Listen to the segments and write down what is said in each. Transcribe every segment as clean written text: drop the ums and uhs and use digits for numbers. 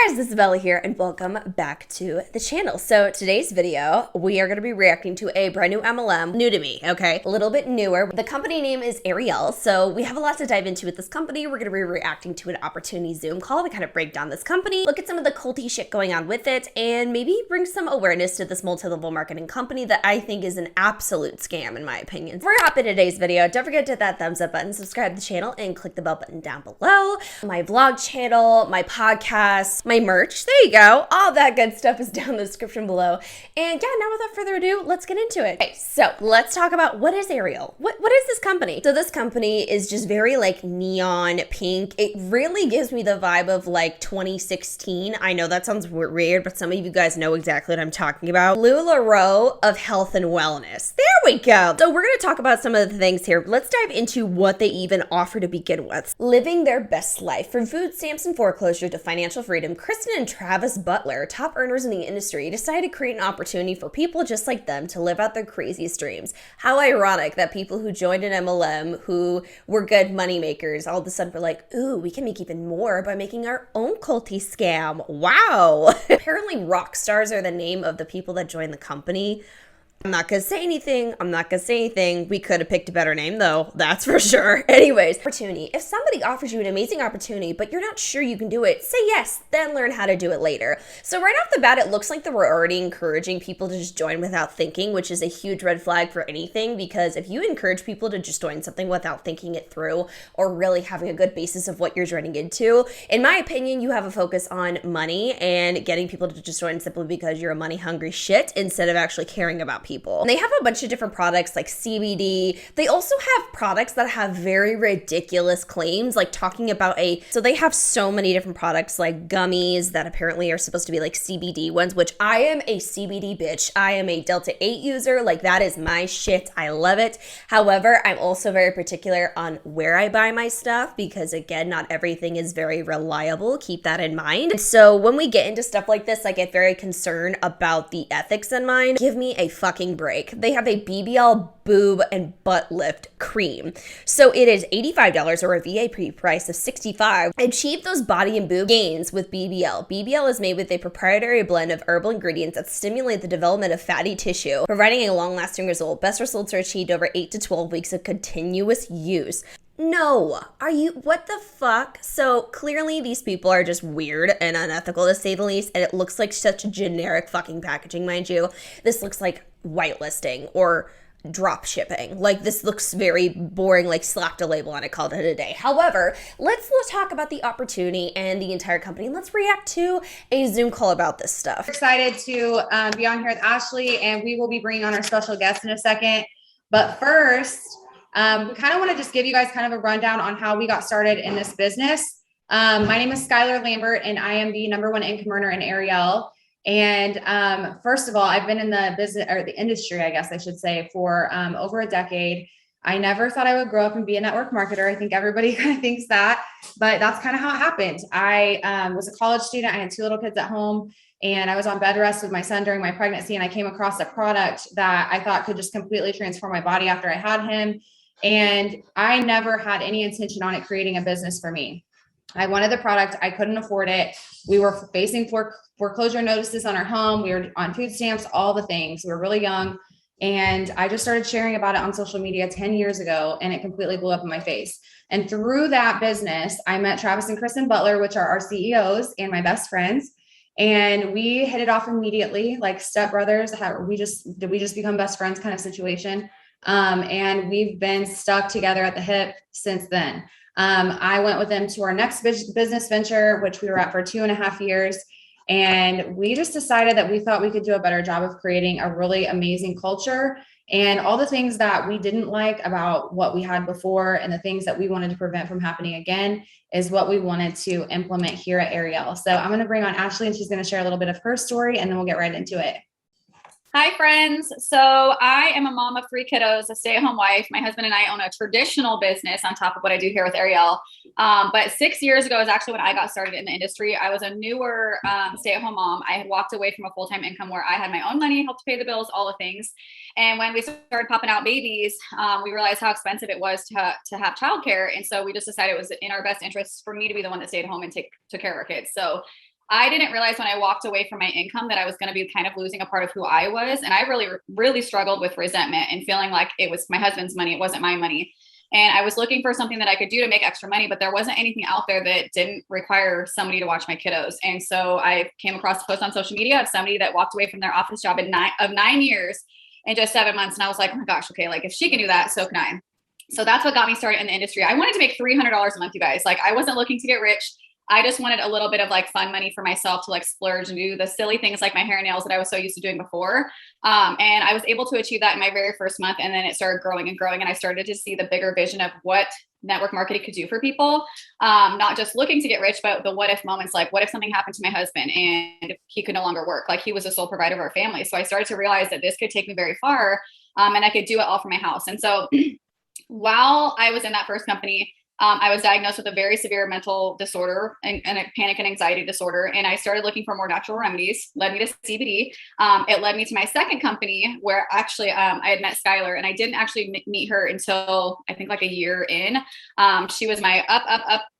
Hi guys, Isabella here and welcome back to the channel. So today's video, we are going to be reacting to a brand new MLM, new to me, okay? A little bit newer. The company name is Ariel, so we have a lot to dive into with this company. We're going to be reacting to an opportunity Zoom call to kind of break down this company, look at some of the culty shit going on with it, and maybe bring some awareness to this multi-level marketing company that I think is an absolute scam in my opinion. Before we hop into today's video, don't forget to hit that thumbs up button, subscribe to the channel, and click the bell button down below. My vlog channel, my podcast, my merch, there you go. All that good stuff is down in the description below. And yeah, now without further ado, let's get into it. Okay, so let's talk about what is Ariel? What is this company? So this company is just very like neon pink. It really gives me the vibe of like 2016. I know that sounds weird, but some of you guys know exactly what I'm talking about. LuLaRoe of health and wellness. There we go. So we're going to talk about some of the things here. Let's dive into what they even offer to begin with. Living their best life. From food stamps and foreclosure to financial freedom, Kristen and Travis Butler, top earners in the industry, decided to create an opportunity for people just like them to live out their craziest dreams. How ironic that people who joined an MLM who were good money makers all of a sudden were like, ooh, we can make even more by making our own culty scam. Wow. Apparently rock stars are the name of the people that joined the company. I'm not gonna say anything. We could have picked a better name though, that's for sure. Anyways, opportunity. If somebody offers you an amazing opportunity, but you're not sure you can do it, say yes, then learn how to do it later. So right off the bat, it looks like they were already encouraging people to just join without thinking, which is a huge red flag for anything, because if you encourage people to just join something without thinking it through or really having a good basis of what you're joining into, in my opinion, you have a focus on money and getting people to just join simply because you're a money hungry shit instead of actually caring about people. And they have a bunch of different products like CBD. They also have products that have very ridiculous claims, like talking about so they have so many different products like gummies that apparently are supposed to be like CBD ones, which I am a CBD bitch. I am a Delta 8 user. Like that is my shit. I love it. However, I'm also very particular on where I buy my stuff because again, not everything is very reliable. Keep that in mind. And so when we get into stuff like this, I get very concerned about the ethics in mind. Give me a fucking break. They have a BBL boob and butt lift cream. So it is $85 or a VIP price of $65. Achieve those body and boob gains with BBL. BBL is made with a proprietary blend of herbal ingredients that stimulate the development of fatty tissue, providing a long-lasting result. Best results are achieved over 8 to 12 weeks of continuous use. No, what the fuck? So clearly these people are just weird and unethical to say the least, and it looks like such generic fucking packaging, mind you. This looks like whitelisting or drop shipping. Like this looks very boring, like slapped a label on it, called it a day. However, let's talk about the opportunity and the entire company. Let's react to a Zoom call about this stuff. Excited to be on here with Ashley, and we will be bringing on our special guest in a second. But first, we kind of want to just give you guys kind of a rundown on how we got started in this business. My name is Skylar Lambert, and I am the #1 income earner in Ariel. And first of all, I've been in the business or the industry, I guess I should say, for over a decade. I never thought I would grow up and be a network marketer. I think everybody kind of thinks that, but that's kind of how it happened. I was a college student. I had 2 little kids at home, and I was on bed rest with my son during my pregnancy. And I came across a product that I thought could just completely transform my body after I had him. And I never had any intention on it creating a business for me. I wanted the product. I couldn't afford it. We were facing foreclosure notices on our home. We were on food stamps, all the things. We were really young. And I just started sharing about it on social media 10 years ago, and it completely blew up in my face. And through that business, I met Travis and Kristen Butler, which are our CEOs and my best friends. And we hit it off immediately, like stepbrothers. Did we just become best friends kind of situation? And we've been stuck together at the hip since then. I went with them to our next business venture, which we were at for 2.5 years. And we just decided that we thought we could do a better job of creating a really amazing culture, and all the things that we didn't like about what we had before and the things that we wanted to prevent from happening again is what we wanted to implement here at Ariel. So I'm going to bring on Ashley, and she's going to share a little bit of her story, and then we'll get right into it. Hi, friends. So I am a mom of 3 kiddos, a stay-at-home wife. My husband and I own a traditional business on top of what I do here with Ariel. But 6 years ago is actually when I got started in the industry. I was a newer stay-at-home mom. I had walked away from a full-time income where I had my own money, helped pay the bills, all the things. And when we started popping out babies, we realized how expensive it was to have childcare. And so we just decided it was in our best interest for me to be the one that stayed home and took care of our kids. So I didn't realize when I walked away from my income that I was going to be kind of losing a part of who I was. And I really, really struggled with resentment and feeling like it was my husband's money. It wasn't my money. And I was looking for something that I could do to make extra money, but there wasn't anything out there that didn't require somebody to watch my kiddos. And so I came across a post on social media of somebody that walked away from their office job in 9 years in just 7 months. And I was like, oh my gosh, okay, like if she can do that, so can I. So that's what got me started in the industry. I wanted to make $300 a month, you guys. Like I wasn't looking to get rich. I just wanted a little bit of like fun money for myself to like splurge and do the silly things like my hair and nails that I was so used to doing before. And I was able to achieve that in my very first month. And then it started growing and growing. And I started to see the bigger vision of what network marketing could do for people. Not just looking to get rich, but the what if moments, like what if something happened to my husband and he could no longer work? Like he was the sole provider of our family. So I started to realize that this could take me very far. And I could do it all from my house. And so while I was in that first company, I was diagnosed with a very severe mental disorder and a panic and anxiety disorder. And I started looking for more natural remedies, led me to CBD. It led me to my second company where actually I had met Skylar, and I didn't actually meet her until I think like a year in. She was my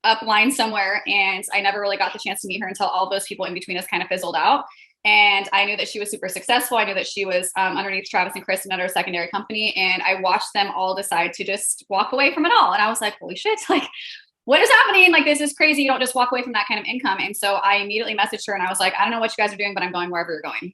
up line somewhere. And I never really got the chance to meet her until all those people in between us kind of fizzled out. And I knew that she was super successful. I knew that she was underneath Travis and Kristen under a secondary company. And I watched them all decide to just walk away from it all. And I was like, holy shit, like, what is happening? Like, this is crazy. You don't just walk away from that kind of income. And so I immediately messaged her and I was like, I don't know what you guys are doing, but I'm going wherever you're going.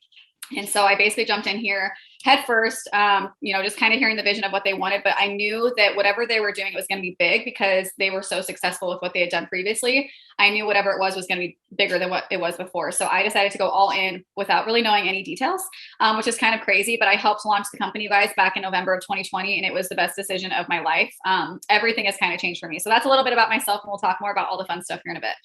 And so I basically jumped in here head first, just kind of hearing the vision of what they wanted. But I knew that whatever they were doing, it was going to be big because they were so successful with what they had done previously. I knew whatever it was going to be bigger than what it was before. So I decided to go all in without really knowing any details, which is kind of crazy. But I helped launch the company, you guys, back in November of 2020. And it was the best decision of my life. Everything has kind of changed for me. So that's a little bit about myself. And we'll talk more about all the fun stuff here in a bit.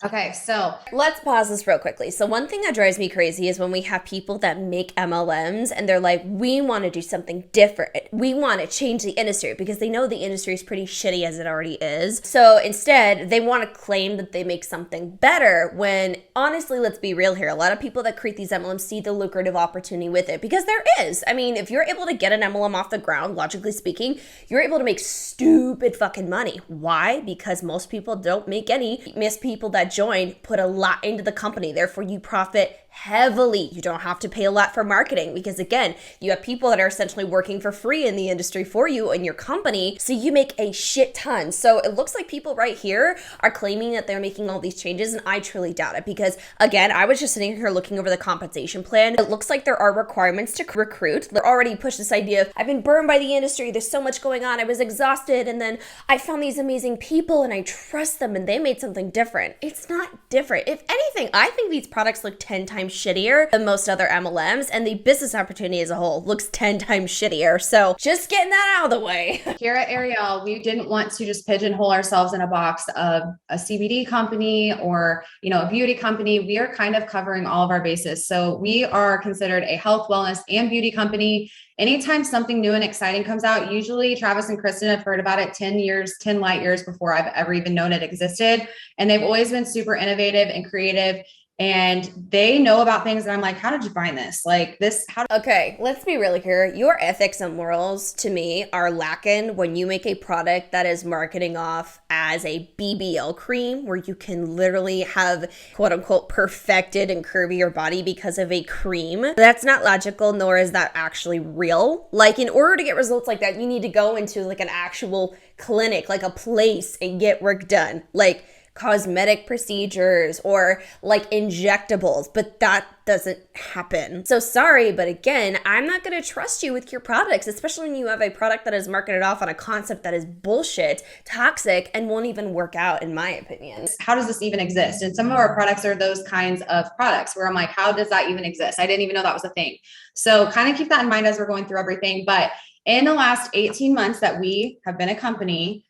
Okay, so let's pause this real quickly. So one thing that drives me crazy is when we have people that make MLMs and they're like, we want to do something different. We want to change the industry because they know the industry is pretty shitty as it already is. So instead, they want to claim that they make something better when honestly, let's be real here. A lot of people that create these MLMs see the lucrative opportunity with it because there is. I mean, if you're able to get an MLM off the ground, logically speaking, you're able to make stupid fucking money. Why? Because most people don't make any. Most people that join put a lot into the company, therefore you profit heavily. You don't have to pay a lot for marketing because again, you have people that are essentially working for free in the industry for you and your company, so you make a shit ton. So it looks like people right here are claiming that they're making all these changes, and I truly doubt it because again, I was just sitting here looking over the compensation plan. It looks like there are requirements to recruit. They're already pushed this idea of I've been burned by the industry, there's so much going on, I was exhausted, and then I found these amazing people and I trust them and they made something different. It's not different. If anything, I think these products look 10 times shittier than most other MLMs, and the business opportunity as a whole looks 10 times shittier. So just getting that out of the way. Here at Ariel, we didn't want to just pigeonhole ourselves in a box of a CBD company or, a beauty company. We are kind of covering all of our bases. So we are considered a health, wellness, and beauty company. Anytime something new and exciting comes out, usually Travis and Kristen have heard about it 10 light years before I've ever even known it existed. And they've always been super innovative and creative. And they know about things that I'm like, how did you find this? Like this, Okay, let's be real here. Your ethics and morals to me are lacking when you make a product that is marketing off as a BBL cream where you can literally have quote unquote perfected and curvy your body because of a cream. That's not logical, nor is that actually real. Like in order to get results like that, you need to go into like an actual clinic, like a place and get work done. Like cosmetic procedures or like injectables, but that doesn't happen. So sorry, but again, I'm not going to trust you with your products, especially when you have a product that is marketed off on a concept that is bullshit, toxic, and won't even work out, in my opinion. How does this even exist? And some of our products are those kinds of products where I'm like, how does that even exist? I didn't even know that was a thing. So kind of keep that in mind as we're going through everything. But in the last 18 months that we have been a company,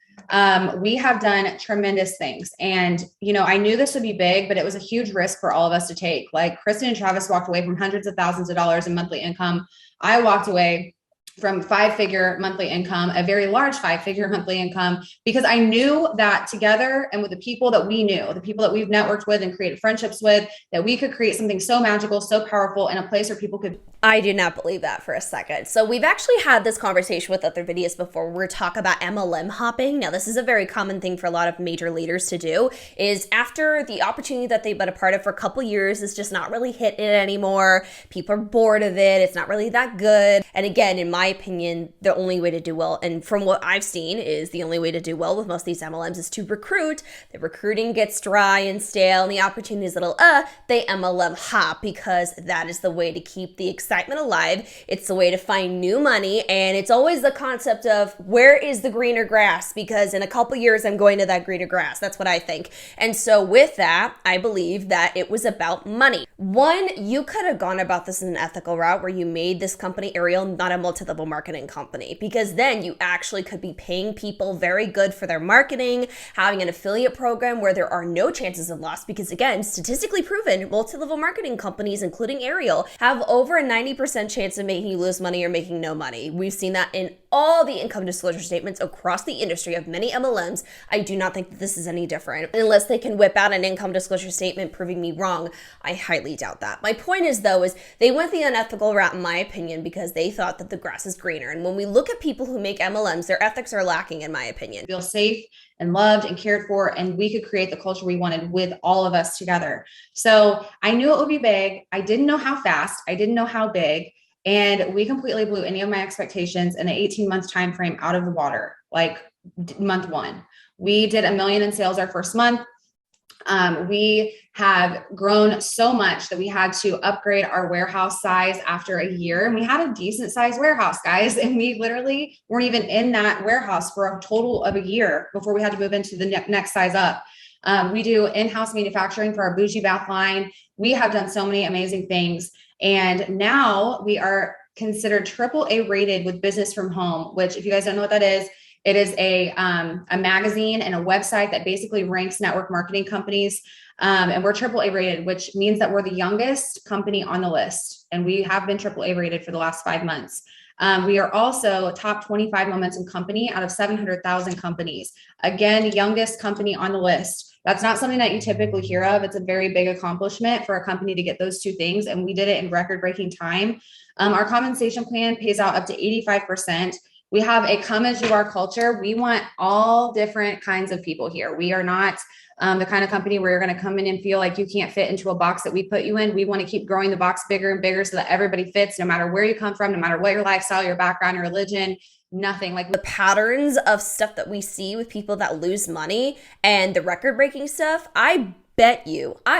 we have done tremendous things. And, I knew this would be big, but it was a huge risk for all of us to take. Like Kristen and Travis walked away from hundreds of thousands of dollars in monthly income. I walked away from 5-figure monthly income, a very large 5-figure monthly income, because I knew that together and with the people that we knew, the people that we've networked with and created friendships with, that we could create something so magical, so powerful in a place where people could. I do not believe that for a second. So we've actually had this conversation with other videos before where we talk about MLM hopping. Now, this is a very common thing for a lot of major leaders to do, is after the opportunity that they've been a part of for a couple years is just not really hitting it anymore. People are bored of it. It's not really that good. And again, in my opinion, the only way to do well, and from what I've seen, is the only way to do well with most of these MLMs is to recruit. The recruiting gets dry and stale, and the opportunity is little, they MLM hop, because that is the way to keep the excitement alive. It's the way to find new money, and it's always the concept of where is the greener grass, because in a couple years I'm going to that greener grass. That's what I think. And so with that, I believe that it was about money. One, you could have gone about this in an ethical route where you made this company Ariel not a multi-level marketing company, because then you actually could be paying people very good for their marketing, having an affiliate program where there are no chances of loss, because again, statistically proven, multi-level marketing companies, including Ariel, have over a 90% chance of making you lose money or making no money. We've seen that in all the income disclosure statements across the industry of many MLMs. I do not think that this is any different. Unless they can whip out an income disclosure statement proving me wrong, I highly doubt that. My point is, though, is they went the unethical route, in my opinion, because they thought that the grass is greener. And when we look at people who make MLMs, their ethics are lacking, in my opinion. Feel safe and loved and cared for, and we could create the culture we wanted with all of us together. So I knew it would be big. I didn't know how fast. I didn't know how big. And we completely blew any of my expectations in an 18-month time frame out of the water, like month one. We did $1 million in sales our first month. We have grown so much that we had to upgrade our warehouse size after a year. And we had a decent sized warehouse, guys. And we literally weren't even in that warehouse for a total of a year before we had to move into the next size up. We do in-house manufacturing for our bougie bath line. We have done so many amazing things. And now we are considered AAA rated with Business from Home, which, if you guys don't know what that is, it is a magazine and a website that basically ranks network marketing companies. And we're AAA rated, which means that we're the youngest company on the list. And we have been AAA rated for the last 5 months. We are also a top 25 momentum company out of 700,000 companies. Again, youngest company on the list. That's not something that you typically hear of. It's a very big accomplishment for a company to get those two things. And we did it in record-breaking time. Our compensation plan pays out up to 85%. We have a come as you are culture. We want all different kinds of people here. We are not the kind of company where you're going to come in and feel like you can't fit into a box that we put you in. We want to keep growing the box bigger and bigger so that everybody fits, no matter where you come from, no matter what your lifestyle, your background, your religion, nothing. Like the patterns of stuff that we see with people that lose money and the record-breaking stuff, I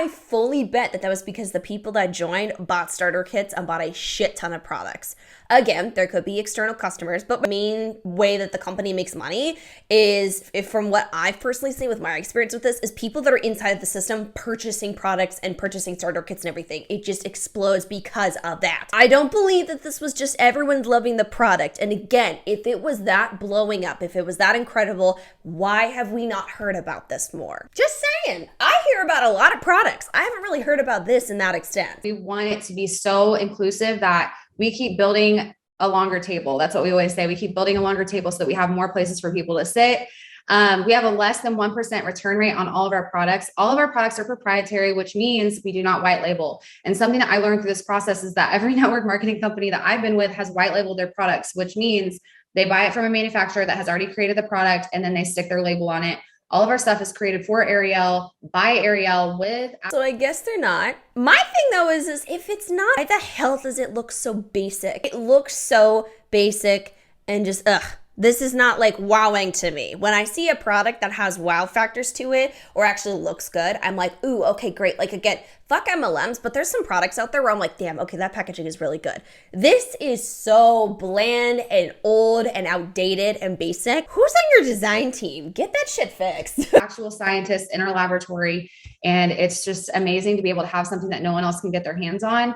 fully bet that was because the people that joined bought starter kits and bought a shit ton of products. Again, there could be external customers, but the main way that the company makes money is, from what I've personally seen with my experience with this, is people that are inside the system purchasing products and purchasing starter kits and everything. It just explodes because of that. I don't believe that this was just everyone's loving the product. And again, if it was that blowing up, if it was that incredible, why have we not heard about this more? Just saying. I hear about a lot of products. I haven't really heard about this in that extent. We want it to be so inclusive that we keep building a longer table. That's what we always say. We keep building a longer table so that we have more places for people to sit. We have a less than 1% return rate on all of our products. All of our products are proprietary, which means we do not white label. And something that I learned through this process is that every network marketing company that I've been with has white labeled their products, which means they buy it from a manufacturer that has already created the product and then they stick their label on it. All of our stuff is created for Ariel, by Ariel, with. So I guess they're not. My thing though is if it's not, why the hell does it look so basic? It looks so basic and just, this is not like wowing to me. When I see a product that has wow factors to it or actually looks good, I'm like, ooh, okay, great. Like again, fuck MLMs, but there's some products out there where I'm like, damn, okay, that packaging is really good. This is so bland and old and outdated and basic. Who's on your design team? Get that shit fixed. Actual scientists in our laboratory. And it's just amazing to be able to have something that no one else can get their hands on.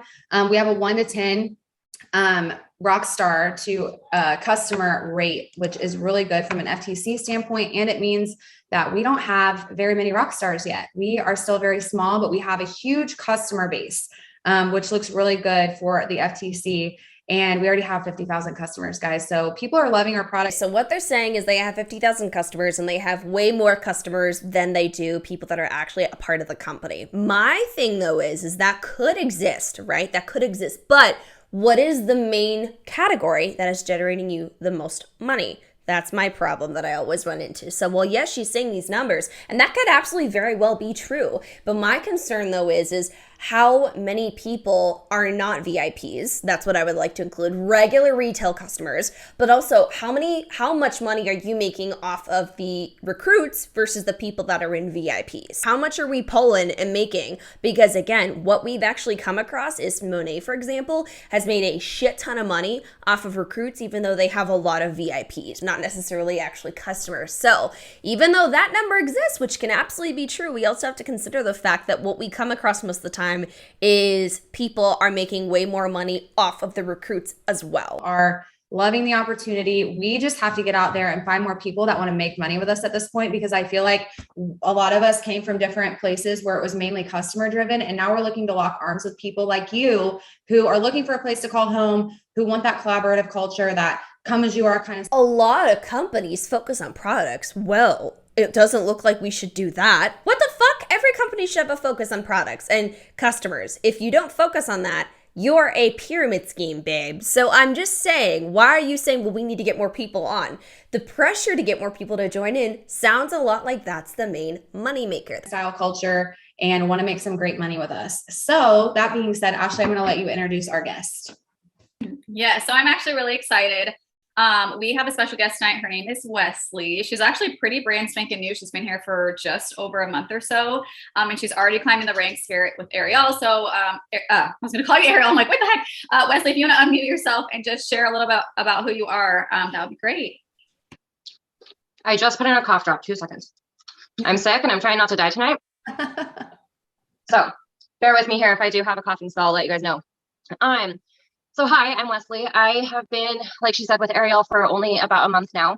We have a 1 to 10 rock star to customer rate, which is really good from an FTC standpoint. And it means that we don't have very many rock stars yet. We are still very small, but we have a huge customer base, which looks really good for the FTC. And we already have 50,000 customers, guys. So people are loving our product. So what they're saying is they have 50,000 customers and they have way more customers than they do people that are actually a part of the company. My thing though is that could exist, right? That could exist. But what is the main category that is generating you the most money? That's my problem that I always run into. So, well, yes, she's saying these numbers, and that could absolutely very well be true. But my concern, though, is how many people are not VIPs. That's what I would like to include. Regular retail customers, but also how much money are you making off of the recruits versus the people that are in VIPs? How much are we pulling and making? Because again, what we've actually come across is Monet, for example, has made a shit ton of money off of recruits, even though they have a lot of VIPs, not necessarily actually customers. So even though that number exists, which can absolutely be true, we also have to consider the fact that what we come across most of the time is people are making way more money off of the recruits as well. Are loving the opportunity. We just have to get out there and find more people that want to make money with us at this point, because I feel like a lot of us came from different places where it was mainly customer driven. And now we're looking to lock arms with people like you who are looking for a place to call home, who want that collaborative culture, that come as you are kind of. A lot of companies focus on products. Well, it doesn't look like we should do that. What the fuck? Every company should have a focus on products and customers. If you don't focus on that, you're a pyramid scheme, babe. So I'm just saying, why are you saying, well, we need to get more people on? The pressure to get more people to join in sounds a lot like that's the main moneymaker. Style culture and want to make some great money with us. So that being said, Ashley, I'm going to let you introduce our guest. Yeah, so I'm actually really excited. We have a special guest tonight. Her name is Wesley. She's actually pretty brand spanking new. She's been here for just over a month or so. And she's already climbing the ranks here with Ariel. So I was going to call you Ariel. I'm like, what the heck? Wesley, if you want to unmute yourself and just share a little bit about who you are, that would be great. I just put in a cough drop, 2 seconds. I'm sick and I'm trying not to die tonight. So bear with me here. If I do have a coughing spell, I'll let you guys know. So hi, I'm Wesley. I have been, like she said, with Ariel for only about a month now.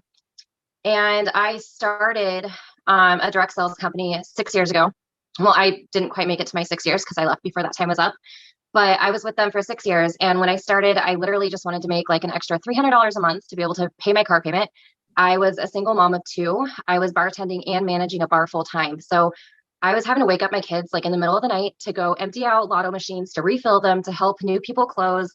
And I started a direct sales company 6 years ago. Well, I didn't quite make it to my 6 years because I left before that time was up. But I was with them for 6 years. And when I started, I literally just wanted to make like an extra $300 a month to be able to pay my car payment. I was a single mom of 2. I was bartending and managing a bar full time. So I was having to wake up my kids like in the middle of the night to go empty out lotto machines, to refill them, to help new people close.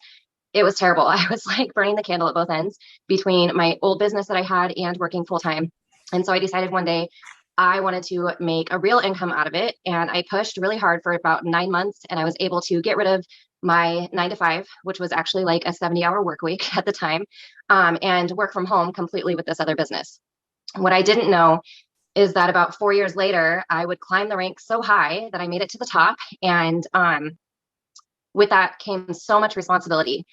It was terrible. I was like burning the candle at both ends between my old business that I had and working full time. And so I decided one day I wanted to make a real income out of it. And I pushed really hard for about 9 months, and I was able to get rid of my 9 to 5, which was actually like a 70-hour work week at the time, and work from home completely with this other business. What I didn't know is that about 4 years later, I would climb the ranks so high that I made it to the top. And with that came so much responsibility,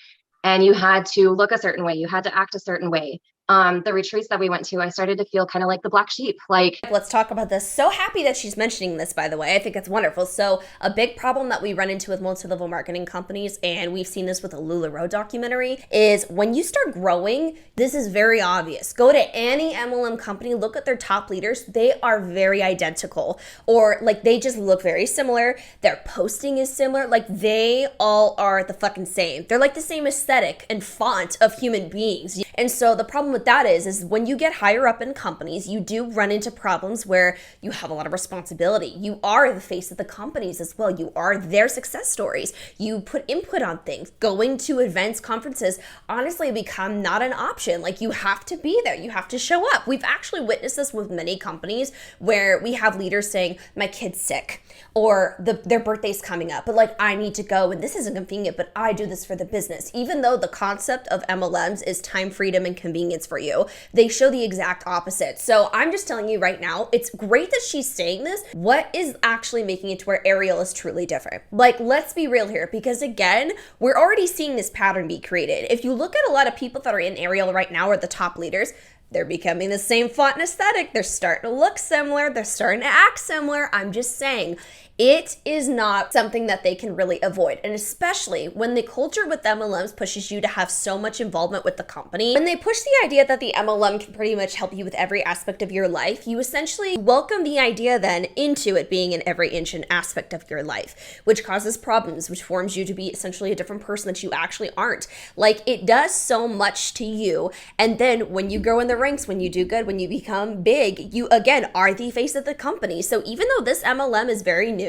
and you had to look a certain way. You had to act a certain way. The retreats that we went to, I started to feel kind of like the black sheep. Like, let's talk about this. So happy that she's mentioning this, by the way. I think it's wonderful. So a big problem that we run into with multi-level marketing companies, and we've seen this with the LuLaRoe documentary, is when you start growing, this is very obvious. Go to any MLM company, look at their top leaders. They are very identical, or like they just look very similar. Their posting is similar. Like they all are the fucking same. They're like the same aesthetic and font of human beings. And so the problem with that is when you get higher up in companies, you do run into problems where you have a lot of responsibility. You are the face of the companies as well. You are their success stories. You put input on things. Going to events, conferences, honestly become not an option. Like you have to be there. You have to show up. We've actually witnessed this with many companies where we have leaders saying, my kid's sick, or their birthday's coming up, but like I need to go and this isn't convenient, but I do this for the business. Even though the concept of MLMs is time freedom and convenience for you, they show the exact opposite. So I'm just telling you right now, it's great that she's saying this. What is actually making it to where Ariel is truly different? Like, let's be real here, because again, we're already seeing this pattern be created. If you look at a lot of people that are in Ariel right now, or the top leaders, They're becoming the same font and aesthetic. They're starting to look similar. They're starting to act similar. I'm just saying, it is not something that they can really avoid. And especially when the culture with MLMs pushes you to have so much involvement with the company, when they push the idea that the MLM can pretty much help you with every aspect of your life, you essentially welcome the idea then into it being in every inch and aspect of your life, which causes problems, which forms you to be essentially a different person that you actually aren't. Like, it does so much to you. And then when you grow in the ranks, when you do good, when you become big, you again are the face of the company. So even though this MLM is very new,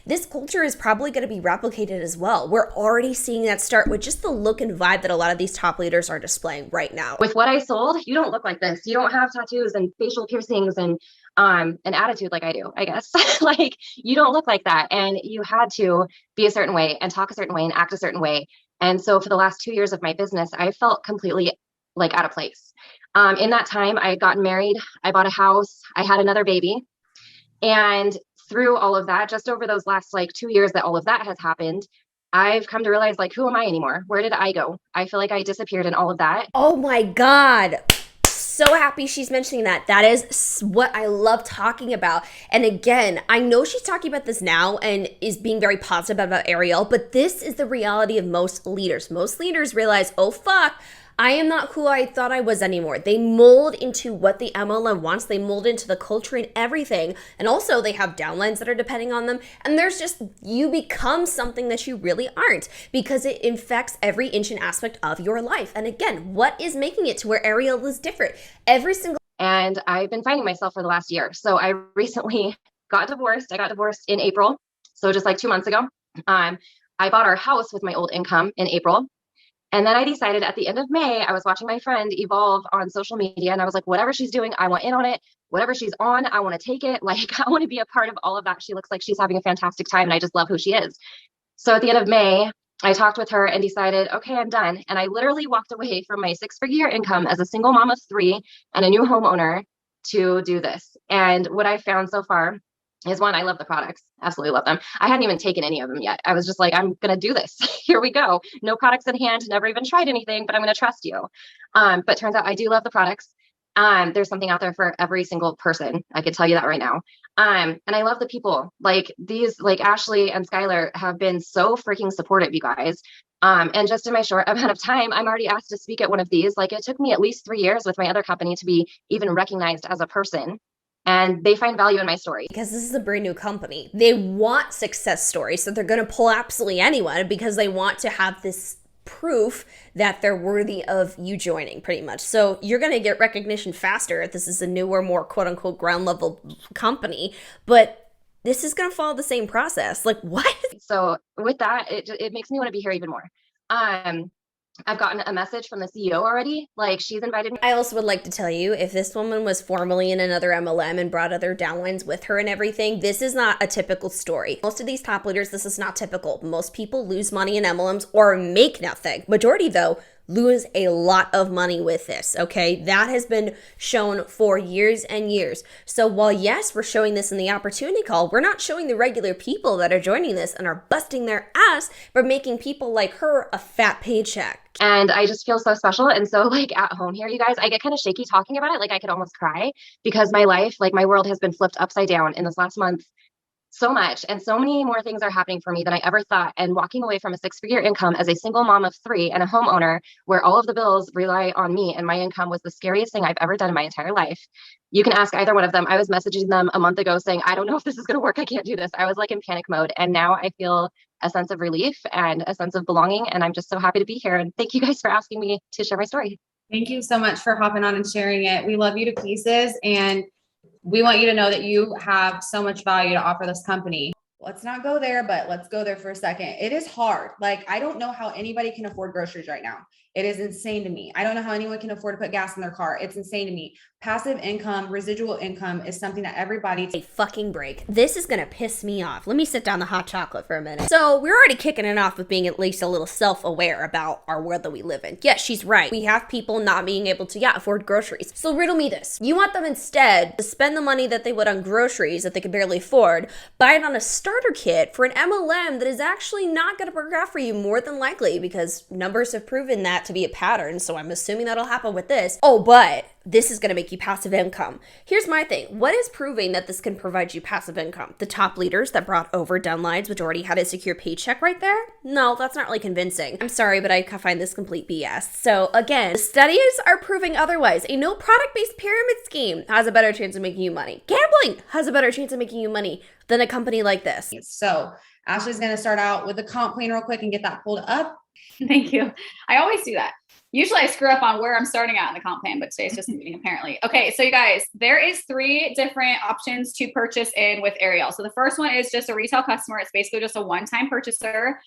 this culture is probably going to be replicated as well. We're already seeing that start with just the look and vibe that a lot of these top leaders are displaying right now. With what I sold, you don't look like this. You don't have tattoos and facial piercings and an attitude like I do, I guess. Like, you don't look like that. And you had to be a certain way and talk a certain way and act a certain way. And so for the last 2 years of my business, I felt completely like out of place. In that time, I had gotten married, I bought a house, I had another baby. And through all of that, just over those last like 2 years that all of that has happened, I've come to realize, like, who am I anymore? Where did I go? I feel like I disappeared in all of that. Oh my God. So happy she's mentioning that. That is what I love talking about. And again, I know she's talking about this now and is being very positive about Ariel, but this is the reality of most leaders. Most leaders realize, oh fuck, I am not who I thought I was anymore. They mold into what the MLM wants. They mold into the culture and everything. And also they have downlines that are depending on them. And there's just, you become something that you really aren't because it infects every inch and aspect of your life. And again, what is making it to where Ariel is different? Every single. And I've been finding myself for the last year. So I recently got divorced. I got divorced in April. So just like 2 months ago, I bought our house with my old income in April. And then I decided at the end of May, I was watching my friend evolve on social media and I was like, whatever she's doing, I want in on it. Whatever she's on, I want to take it. Like, I want to be a part of all of that. She looks like she's having a fantastic time and I just love who she is. So at the end of May, I talked with her and decided, okay, I'm done. And I literally walked away from my 6-figure income as a single mom of 3 and a new homeowner to do this. And what I found so far is, one, I love the products. Absolutely love them. I hadn't even taken any of them yet. I was just like, I'm going to do this. Here we go. No products in hand, never even tried anything, but I'm going to trust you. But turns out I do love the products. There's something out there for every single person. I can tell you that right now. And I love the people. Like these, like Ashley and Skylar have been so freaking supportive, you guys. And just in my short amount of time, I'm already asked to speak at one of these. Like, it took me at least 3 years with my other company to be even recognized as a person. And they find value in my story. Because this is a brand new company. They want success stories, so they're going to pull absolutely anyone because they want to have this proof that they're worthy of you joining, pretty much. So you're going to get recognition faster if this is a newer, more quote-unquote ground level company, but this is going to follow the same process. Like, what? So with that, it makes me want to be here even more. I've gotten a message from the CEO already. Like, she's invited me. I also would like to tell you, if this woman was formerly in another MLM and brought other downlines with her and everything, this is not a typical story. Most of these top leaders, this is not typical. Most people lose money in MLMs or make nothing. Majority, though, lose a lot of money with this, okay? That has been shown for years and years. So while yes, we're showing this in the opportunity call, we're not showing the regular people that are joining this and are busting their ass for making people like her a fat paycheck. And I just feel so special. And so, like, at home here, you guys, I get kind of shaky talking about it. Like, I could almost cry because my life, like, my world has been flipped upside down in this last month so much. And so many more things are happening for me than I ever thought. And walking away from a 6-figure income as a single mom of 3 and a homeowner where all of the bills rely on me and my income was the scariest thing I've ever done in my entire life. You can ask either one of them. I was messaging them a month ago saying, I don't know if this is going to work. I can't do this. I was like in panic mode. And now I feel a sense of relief and a sense of belonging. And I'm just so happy to be here. And thank you guys for asking me to share my story. Thank you so much for hopping on and sharing it. We love you to pieces. And we want you to know that you have so much value to offer this company. Let's not go there, but let's go there for a second. It is hard. Like, I don't know how anybody can afford groceries right now. It is insane to me. I don't know how anyone can afford to put gas in their car. It's insane to me. Passive income, residual income is something that everybody a fucking break. This is gonna piss me off. Let me sit down the hot chocolate for a minute. So we're already kicking it off with being at least a little self-aware about our world that we live in. Yes, she's right. We have people not being able to, afford groceries. So riddle me this. You want them instead to spend the money that they would on groceries that they could barely afford, buy it on a Starbucks starter kit for an MLM that is actually not going to work out for you more than likely, because numbers have proven that to be a pattern. So I'm assuming that'll happen with this. Oh, but this is going to make you passive income. Here's my thing. What is proving that this can provide you passive income? The top leaders that brought over downlines, which already had a secure paycheck right there? No, that's not really convincing. I'm sorry, but I find this complete BS. So again, the studies are proving otherwise. A no product-based pyramid scheme has a better chance of making you money. Gambling has a better chance of making you money than a company like this. So Ashley's going to start out with the comp plan real quick and get that pulled up. Thank you. I always do that. Usually I screw up on where I'm starting at in the comp plan, but today's just a meeting apparently. Okay, so you guys, there is 3 different options to purchase in with Ariel. So the first one is just a retail customer. It's basically just a one-time purchaser.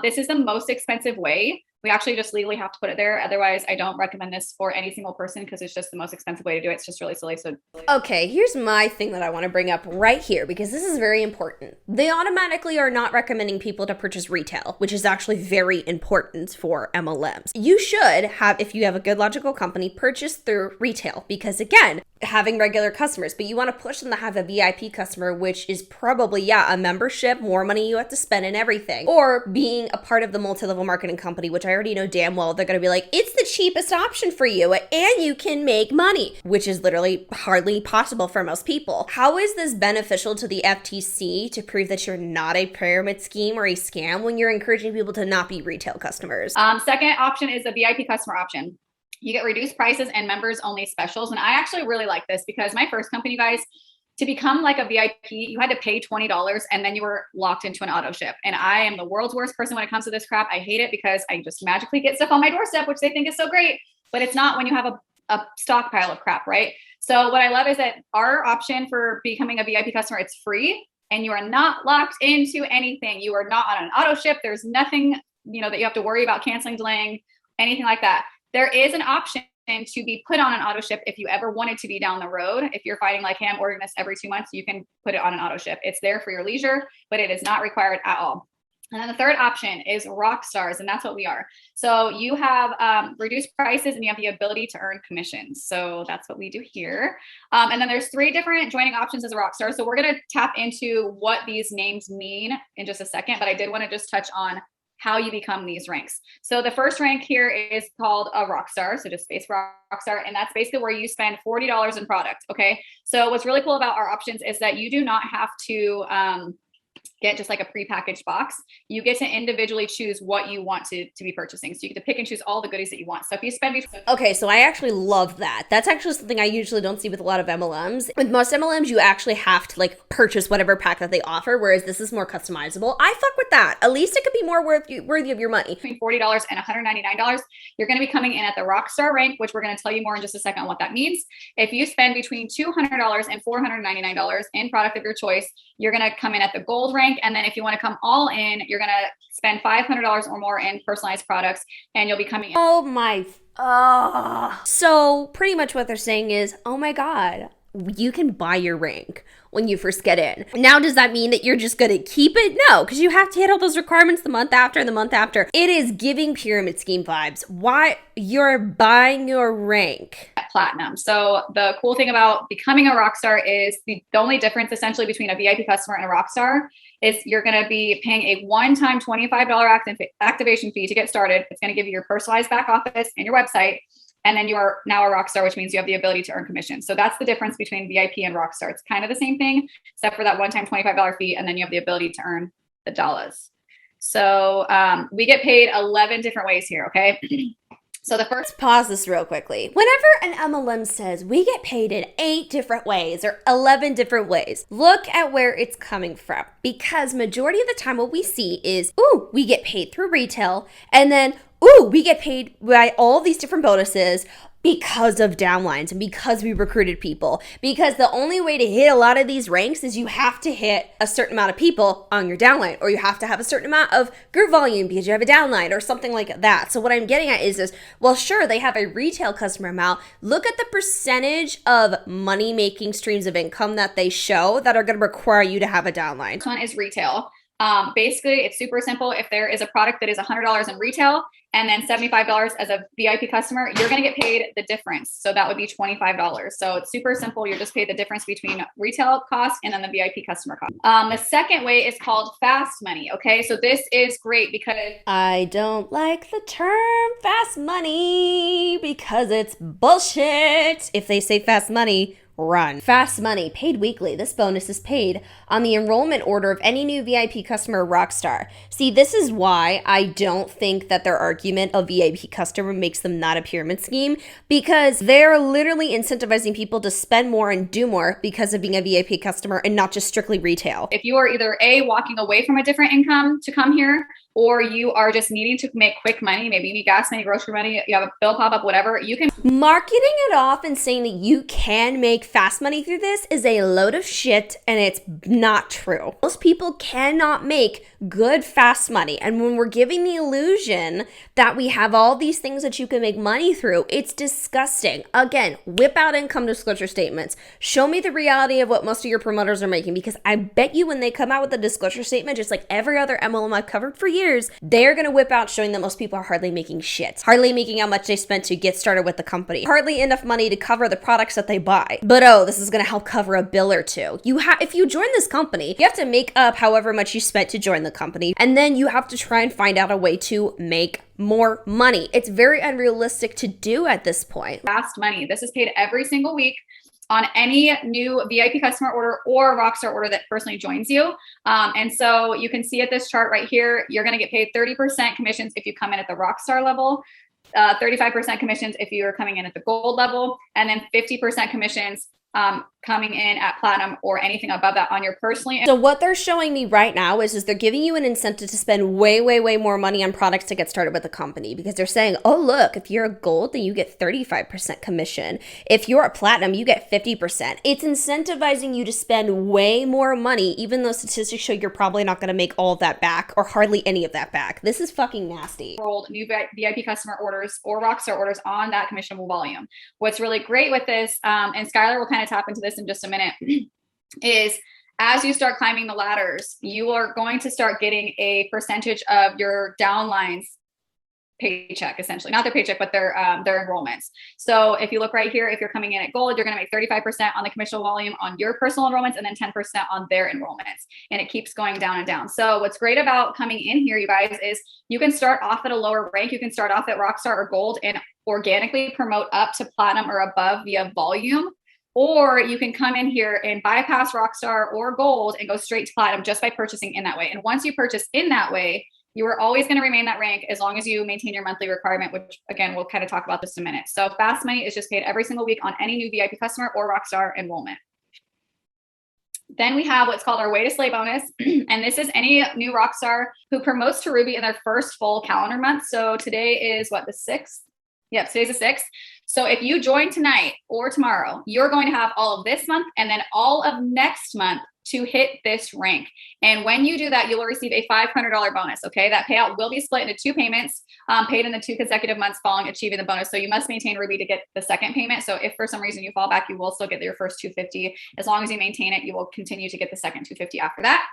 This is the most expensive way. We actually just legally have to put it there. Otherwise, I don't recommend this for any single person because it's just the most expensive way to do it. It's just really silly. So okay, here's my thing that I want to bring up right here, because this is very important. They automatically are not recommending people to purchase retail, which is actually very important for MLMs. You should have, if you have a good logical company, purchase through retail, because again, having regular customers, but you want to push them to have a VIP customer, which is probably, a membership, more money you have to spend and everything, or being a part of the multi-level marketing company, which I already know damn well they're going to be like, it's the cheapest option for you and you can make money, which is literally hardly possible for most people. How is this beneficial to the FTC to prove that you're not a pyramid scheme or a scam when you're encouraging people to not be retail customers? Second option is the VIP customer option. You get reduced prices and members only specials. And I actually really like this because my first company, you guys, to become like a VIP, you had to pay $20 and then you were locked into an auto ship. And I am the world's worst person when it comes to this crap. I hate it because I just magically get stuff on my doorstep, which they think is so great, but it's not when you have a stockpile of crap, right? So what I love is that our option for becoming a VIP customer, it's free and you are not locked into anything. You are not on an auto ship. There's nothing, that you have to worry about canceling, delaying, anything like that. There is an option to be put on an auto ship if you ever wanted to be down the road. If you're fighting like, hey, I'm ordering this every 2 months, you can put it on an auto ship. It's there for your leisure, but it is not required at all. And then the third option is rock stars, and that's what we are. So you have reduced prices and you have the ability to earn commissions. So that's what we do here. And then there's 3 different joining options as a rock star. So we're going to tap into what these names mean in just a second, but I did want to just touch on how you become these ranks. So the first rank here is called a rock star. So just space rock star. And that's basically where you spend $40 in product. Okay. So what's really cool about our options is that you do not have to get just like a prepackaged box. You get to individually choose what you want to be purchasing. So you get to pick and choose all the goodies that you want. So if you spend okay, so I actually love that. That's actually something I usually don't see with a lot of MLMs. With most MLMs, you actually have to like purchase whatever pack that they offer, whereas this is more customizable. I fuck with that. At least it could be more worthy of your money. Between $40 and $199, you're going to be coming in at the rock star rank, which we're going to tell you more in just a second on what that means. If you spend between $200 and $499 in product of your choice, you're going to come in at the gold rank. And then if you want to come all in, you're going to spend $500 or more in personalized products and you'll be coming in. Oh my. So pretty much what they're saying is, oh my God, you can buy your rank when you first get in. Now, does that mean that you're just going to keep it? No, because you have to hit all those requirements the month after and the month after. It is giving pyramid scheme vibes. Why? You're buying your rank. Platinum. So the cool thing about becoming a rock star is the only difference essentially between a VIP customer and a rock star is you're going to be paying a one-time $25 activation fee to get started. It's going to give you your personalized back office and your website. And then you are now a rock star, which means you have the ability to earn commission. So that's the difference between VIP and rock star. It's kind of the same thing, except for that one-time $25 fee. And then you have the ability to earn the dollars. So we get paid 11 different ways here. Okay. So the first, let's pause this real quickly. Whenever an MLM says we get paid in 8 different ways or 11 different ways, look at where it's coming from. Because majority of the time what we see is, ooh, we get paid through retail, and then, ooh, we get paid by all these different bonuses because of downlines and because we recruited people. Because the only way to hit a lot of these ranks is you have to hit a certain amount of people on your downline, or you have to have a certain amount of group volume because you have a downline or something like that. So what I'm getting at is this, well, sure, they have a retail customer amount. Look at the percentage of money-making streams of income that they show that are going to require you to have a downline. one is retail. Basically, it's super simple. If there is a product that is $100 in retail and then $75 as a VIP customer, you're going to get paid the difference. So that would be $25. So it's super simple. You're just paid the difference between retail cost and then the VIP customer cost. The second way is called fast money. Okay. So this is great because I don't like the term fast money because it's bullshit. If they say fast money, run. Fast money, paid weekly. This bonus is paid on the enrollment order of any new VIP customer or Rockstar. See, this is why I don't think that their argument of VIP customer makes them not a pyramid scheme, because they're literally incentivizing people to spend more and do more because of being a VIP customer and not just strictly retail. if you are either walking away from a different income to come here, or you are just needing to make quick money, maybe you need gas money, grocery money, you have a bill pop up, whatever, you can. Marketing it off and saying that you can make fast money through this is a load of shit, and it's not true. Most people cannot make good fast money, and when we're giving the illusion that we have all these things that you can make money through, it's disgusting. Again, whip out income disclosure statements. Show me the reality of what most of your promoters are making, because I bet you when they come out with a disclosure statement, just like every other MLM I've covered for years, they're going to whip out showing that most people are hardly making shit, hardly making how much they spent to get started with the company, hardly enough money to cover the products that they buy. But oh, this is going to help cover a bill or two. If you join this company, you have to make up however much you spent to join the company, and then you have to try and find out a way to make more money. It's very unrealistic to do at this point. Fast money. This is paid every single week on any new VIP customer order or Rockstar order that personally joins you. And so you can see at this chart right here, you're going to get paid 30% commissions if you come in at the Rockstar level, 35% commissions if you are coming in at the gold level, and then 50% commissions coming in at platinum or anything above that on your personally. So what they're showing me right now is they're giving you an incentive to spend way, way, way more money on products to get started with the company, because they're saying, oh, look, if you're a gold, then you get 35% commission. If you're a platinum, you get 50%. It's incentivizing you to spend way more money, even though statistics show you're probably not going to make all of that back or hardly any of that back. This is fucking nasty. Rolled new VIP customer orders or Rockstar orders on that commissionable volume. What's really great with this, and Skylar will kind of tap into this in just a minute, is as you start climbing the ladders, you are going to start getting a percentage of your downlines paycheck, essentially, not their paycheck, but their enrollments. So if you look right here, if you're coming in at gold, you're going to make 35% on the commissionable volume on your personal enrollments, and then 10% on their enrollments. And it keeps going down and down. So what's great about coming in here, you guys, is you can start off at a lower rank. You can start off at Rockstar or gold and organically promote up to platinum or above via volume. Or you can come in here and bypass Rockstar or gold and go straight to platinum just by purchasing in that way. And once you purchase in that way, you are always going to remain that rank as long as you maintain your monthly requirement, which again, we'll kind of talk about this in a minute. So fast money is just paid every single week on any new VIP customer or Rockstar enrollment. Then we have what's called our way to slay bonus. And this is any new Rockstar who promotes to Ruby in their first full calendar month. So today is what, the 6th? Yep, today's the 6th. So if you join tonight or tomorrow, you're going to have all of this month and then all of next month to hit this rank. And when you do that, you will receive a $500 bonus. Okay. That payout will be split into 2 payments, paid in the 2 consecutive months following achieving the bonus. So you must maintain Ruby to get the second payment. So if for some reason you fall back, you will still get your first 250. As long as you maintain it, you will continue to get the second 250 after that.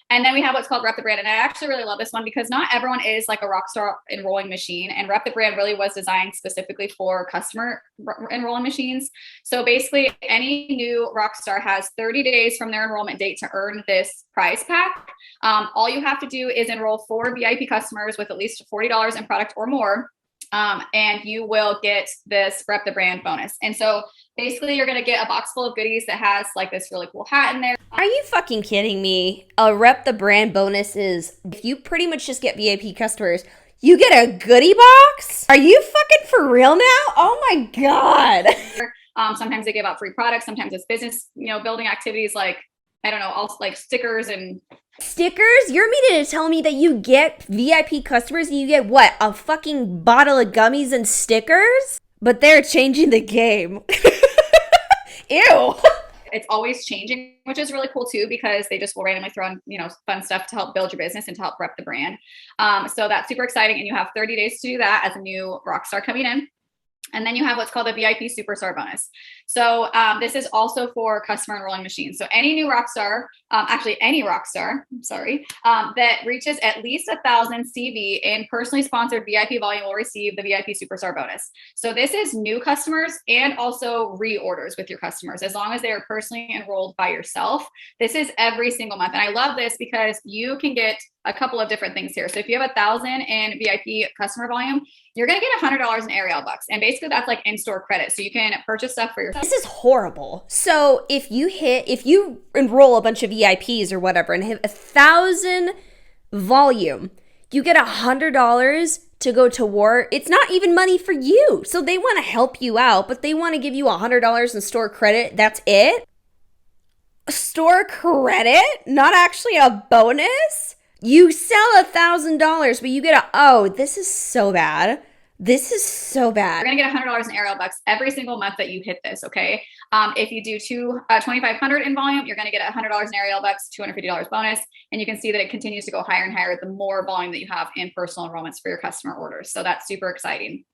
And then we have what's called Rep the Brand. And I actually really love this one because not everyone is like a Rockstar enrolling machine. And Rep the Brand really was designed specifically for customer enrolling machines. So basically any new Rockstar has 30 days from their enrollment date to earn this prize pack. All you have to do is enroll 4 VIP customers with at least $40 in product or more. And you will get this Rep the Brand bonus. And so basically you're going to get a box full of goodies that has like this really cool hat in there. Are you fucking kidding me? A Rep the Brand bonus is if you pretty much just get VIP customers, you get a goodie box? Are you fucking for real now? Oh my God. Sometimes they give out free products. Sometimes it's business, building activities like, I don't know, also like stickers and stickers? You're meaning to tell me that you get VIP customers and you get what? A fucking bottle of gummies and stickers? But they're changing the game. Ew. It's always changing, which is really cool too, because they just will randomly throw in, fun stuff to help build your business and to help rep the brand. So that's super exciting. And you have 30 days to do that as a new Rockstar coming in. And then you have what's called a VIP Superstar bonus. So this is also for customer enrolling machines. So any new rock star, actually any rock star, I'm sorry, that reaches at least 1,000 CV in personally sponsored VIP volume will receive the VIP Superstar bonus. So this is new customers and also reorders with your customers, as long as they are personally enrolled by yourself. This is every single month. And I love this because you can get a couple of different things here. So if you have 1,000 in VIP customer volume, you're going to get $100 in Ariel bucks. And basically that's like in-store credit. So you can purchase stuff for yourself. This is horrible. So if you enroll a bunch of VIPs or whatever and hit 1,000 volume, you get $100 to go to war. It's not even money for you. So they want to help you out, but they want to give you $100 in store credit. That's it? Store credit? Not actually a bonus? You sell $1,000, but you get this is so bad. This is so bad. You're going to get $100 in Ariel bucks every single month that you hit this, okay? If you do 2,500 in volume, you're going to get $100 in Ariel bucks, $250 bonus. And you can see that it continues to go higher and higher the more volume that you have in personal enrollments for your customer orders. So that's super exciting.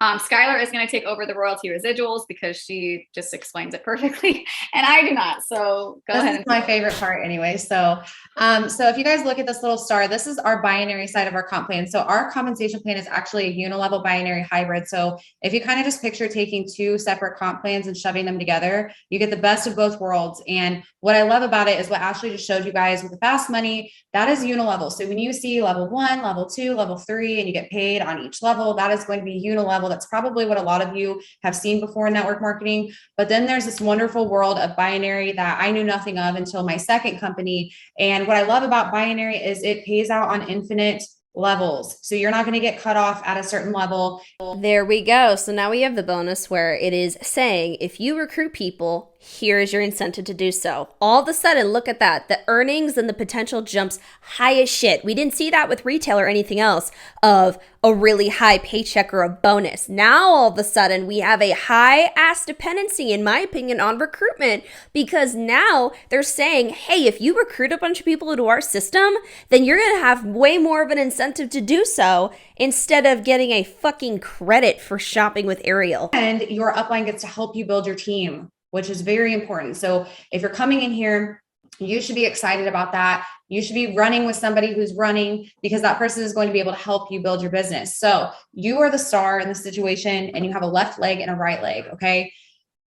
Skylar is going to take over the royalty residuals because she just explains it perfectly and I do not. So go ahead. This is my favorite part anyway. So if you guys look at this little star, this is our binary side of our comp plan. So our compensation plan is actually a unilevel binary hybrid. So if you kind of just picture taking two separate comp plans and shoving them together, you get the best of both worlds. And what I love about it is what Ashley just showed you guys with the fast money, that is unilevel. So when you see level 1, level 2, level 3, and you get paid on each level, that is going to be unilevel. That's probably what a lot of you have seen before in network marketing. But then there's this wonderful world of binary that I knew nothing of until my second company. And what I love about binary is it pays out on infinite levels. So you're not going to get cut off at a certain level. There we go. So now we have the bonus where it is saying, if you recruit people, here is your incentive to do so. All of a sudden, look at that. The earnings and the potential jumps high as shit. We didn't see that with retail or anything else of a really high paycheck or a bonus. Now, all of a sudden, we have a high ass dependency, in my opinion, on recruitment, because now they're saying, hey, if you recruit a bunch of people into our system, then you're going to have way more of an incentive to do so instead of getting a fucking credit for shopping with Ariel. And your upline gets to help you build your team, which is very important. So if you're coming in here, you should be excited about that. You should be running with somebody who's running, because that person is going to be able to help you build your business. So you are the star in the situation and you have a left leg and a right leg. Okay.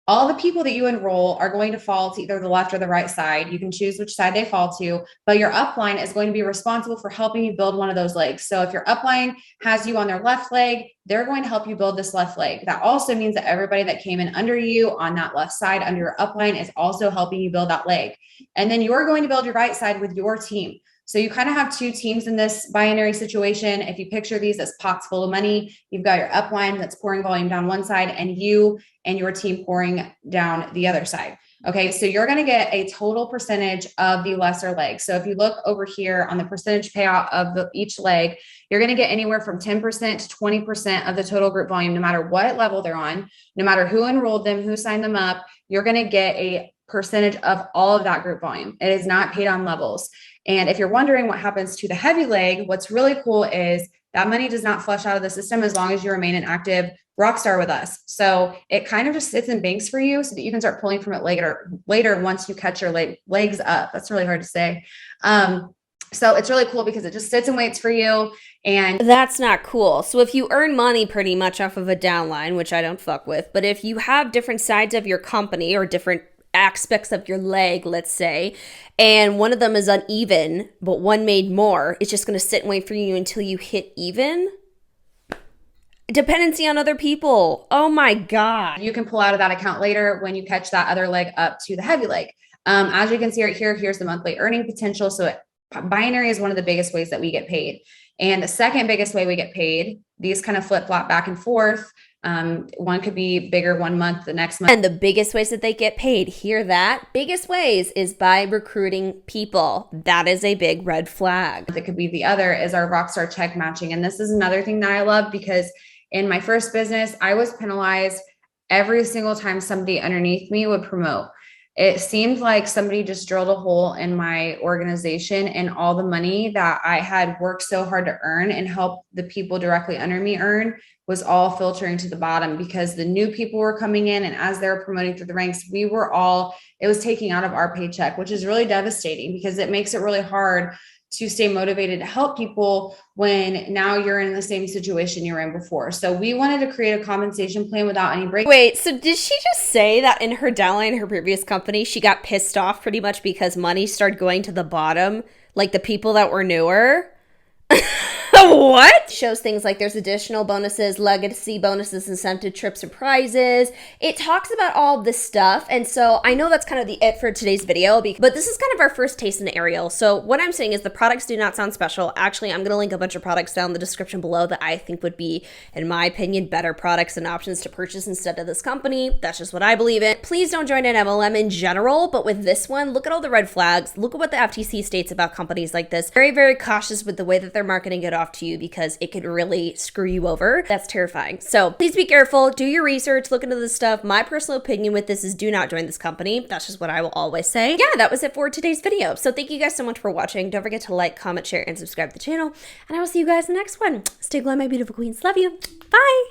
All the people that you enroll are going to fall to either the left or the right side. You can choose which side they fall to, but your upline is going to be responsible for helping you build one of those legs. So if your upline has you on their left leg, they're going to help you build this left leg. That also means that everybody that came in under you on that left side under your upline is also helping you build that leg. And then you're going to build your right side with your team. So you kind of have two teams in this binary situation. If you picture these as pots full of money, you've got your upline that's pouring volume down one side and you and your team pouring down the other side. Okay, so you're going to get a total percentage of the lesser leg. So if you look over here on the percentage payout of each leg, you're going to get anywhere from 10% to 20% of the total group volume, no matter what level they're on, no matter who enrolled them, who signed them up, you're going to get a percentage of all of that group volume. It is not paid on levels. And if you're wondering what happens to the heavy leg, what's really cool is that money does not flush out of the system as long as you remain an active rockstar with us. So it kind of just sits in banks for you so that you can start pulling from it later once you catch your legs up. That's really hard to say. So it's really cool because it just sits and waits for you. And that's not cool. So if you earn money pretty much off of a downline, which I don't fuck with, but if you have different sides of your company or different aspects of your leg, let's say, and one of them is uneven, but one made more, it's just going to sit and wait for you until you hit even. Dependency on other people. Oh my God. You can pull out of that account later when you catch that other leg up to the heavy leg. As you can see right here, here's the monthly earning potential. So binary is one of the biggest ways that we get paid. And the second biggest way we get paid, these kind of flip flop back and forth. One could be bigger one month, the next month. And the biggest ways that they get paid, hear that? Biggest ways is by recruiting people. That is a big red flag. That could be the other is our rockstar check matching. And this is another thing that I love because in my first business, I was penalized every single time somebody underneath me would promote. it seemed like somebody just drilled a hole in my organization, and all the money that I had worked so hard to earn and help the people directly under me earn was all filtering to the bottom, because the new people were coming in, and as they're promoting through the ranks, it was taking out of our paycheck, which is really devastating because it makes it really hard to stay motivated to help people when now you're in the same situation you were in before. So we wanted to create a compensation plan without any break. Wait, so did she just say that in her downline, her previous company, she got pissed off pretty much because money started going to the bottom, like the people that were newer? What? Shows things like there's additional bonuses, legacy bonuses, incentive trips and prizes. It talks about all of this stuff. And so I know that's kind of the it for today's video, but this is kind of our first taste in Ariel. So what I'm saying is the products do not sound special. Actually, I'm going to link a bunch of products down in the description below that I think would be, in my opinion, better products and options to purchase instead of this company. That's just what I believe in. Please don't join an MLM in general, but with this one, look at all the red flags. Look at what the FTC states about companies like this. Very, very cautious with the way that they're marketing it off to you because it could really screw you over. That's terrifying. So please be careful, do your research, look into this stuff. My personal opinion with this is do not join this company. That's just what I will always say. Yeah, that was it for today's video. So thank you guys so much for watching. Don't forget to like, comment, share, and subscribe to the channel. And I will see you guys in the next one. Stay glad, my beautiful queens. Love you. Bye.